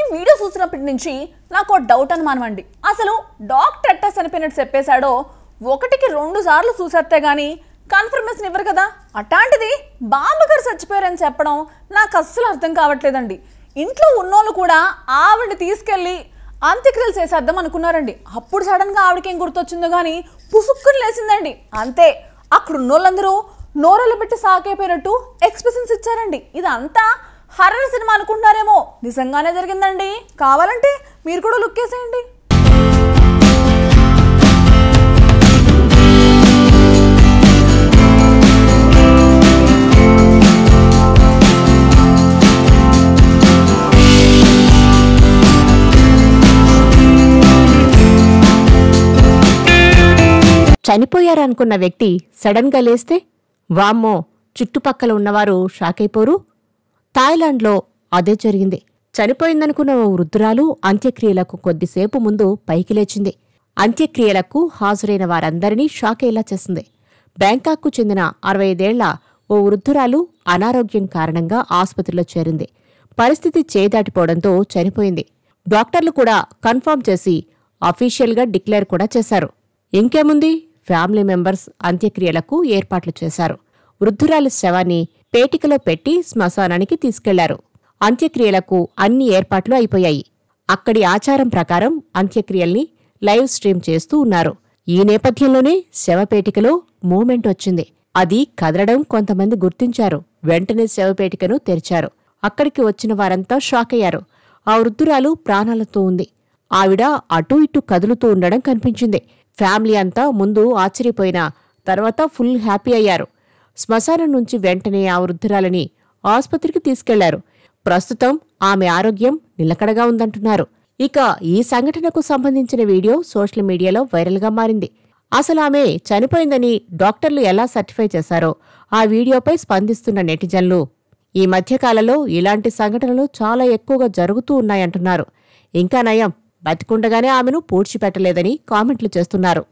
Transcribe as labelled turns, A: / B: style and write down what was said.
A: ఈ వీడియో చూసినప్పటి నుంచి నాకు డౌట్ అనుమానమండి. అసలు డాక్టర్ ఎట్టా చనిపోయినట్టు చెప్పేశాడో 1కి 2 సార్లు చూసేస్తే గానీ కన్ఫర్మేషన్ ఇవ్వరు కదా. అట్లాంటిది బామ్మగారు చచ్చిపోయారని చెప్పడం నాకు అస్సలు అర్థం కావట్లేదండి. ఇంట్లో ఉన్నోళ్ళు కూడా ఆవిడని తీసుకెళ్ళి అంత్యక్రియలు చేసేద్దాం అనుకున్నారండి. అప్పుడు సడన్గా ఆవిడకేం గుర్తొచ్చిందో కానీ పుసుక్కుని లేచిందండి. అంతే, అక్కడ ఉన్నోళ్ళందరూ నోరలు పెట్టి సాకైపోయినట్టు ఎక్స్ప్రెషన్స్ ఇచ్చారండి. ఇదంతా హర్రర్ సినిమా అనుకుంటున్నారేమో, నిజంగానే జరిగిందండి. కావాలంటే మీరు కూడా లుక్ వేసేయండి.
B: చనిపోయారనుకున్న వ్యక్తి సడన్ గా లేస్తే వామ్మో, చుట్టుపక్కల ఉన్నవారు షాకైపోరు. థాయిలాండ్లో అదే జరిగింది. చనిపోయిందనుకున్న ఓ వృద్ధురాలు అంత్యక్రియలకు కొద్దిసేపు ముందు పైకి లేచింది. అంత్యక్రియలకు హాజరైన వారందరినీ షాకయ్యేలా చేసింది. బ్యాంకాక్కు చెందిన 65 ఏళ్ల ఓ వృద్ధురాలు అనారోగ్యం కారణంగా ఆసుపత్రిలో చేరింది. పరిస్థితి చేదాటిపోవడంతో చనిపోయింది. డాక్టర్లు కూడా కన్ఫర్మ్ చేసి అఫీషియల్గా డిక్లేర్ కూడా చేశారు. ఇంకేముంది, ఫ్యామిలీ మెంబర్స్ అంత్యక్రియలకు ఏర్పాట్లు చేశారు. వృద్ధురాలి శవాన్ని పేటికలో పెట్టి శ్మశానానికి తీసుకెళ్లారు. అంత్యక్రియలకు అన్ని ఏర్పాట్లు అయిపోయాయి. అక్కడి ఆచారం ప్రకారం అంత్యక్రియల్ని లైవ్ స్ట్రీమ్ చేస్తూ ఉన్నారు. ఈ నేపథ్యంలోనే శవపేటికలో మూమెంట్ వచ్చింది. అది కదలడం కొంతమంది గుర్తించారు. వెంటనే శవపేటికను తెరిచారు. అక్కడికి వచ్చిన వారంతా షాక్ అయ్యారు. ఆ వృద్ధురాలు ప్రాణాలతో ఉంది. ఆవిడ అటూ ఇటూ కదులుతూ ఉండడం కనిపించింది. ఫ్యామిలీ అంతా ముందు ఆశ్చర్యపోయినా తర్వాత ఫుల్ హ్యాపీ అయ్యారు. శ్మశానం నుంచి వెంటనే ఆ వృద్ధురాలని ఆసుపత్రికి తీసుకెళ్లారు. ప్రస్తుతం ఆమె ఆరోగ్యం నిలకడగా ఉందంటున్నారు. ఇక ఈ సంఘటనకు సంబంధించిన వీడియో సోషల్ మీడియాలో వైరల్గా మారింది. అసలు ఆమె చనిపోయిందని డాక్టర్లు ఎలా సర్టిఫై చేశారో ఆ వీడియోపై స్పందిస్తున్న నెటిజన్లు ఈ మధ్యకాలంలో ఇలాంటి సంఘటనలు చాలా ఎక్కువగా జరుగుతూ ఉన్నాయంటున్నారు. ఇంకా నయం, బతికుండగానే ఆమెను పూడ్చిపెట్టలేదని కామెంట్లు చేస్తున్నారు.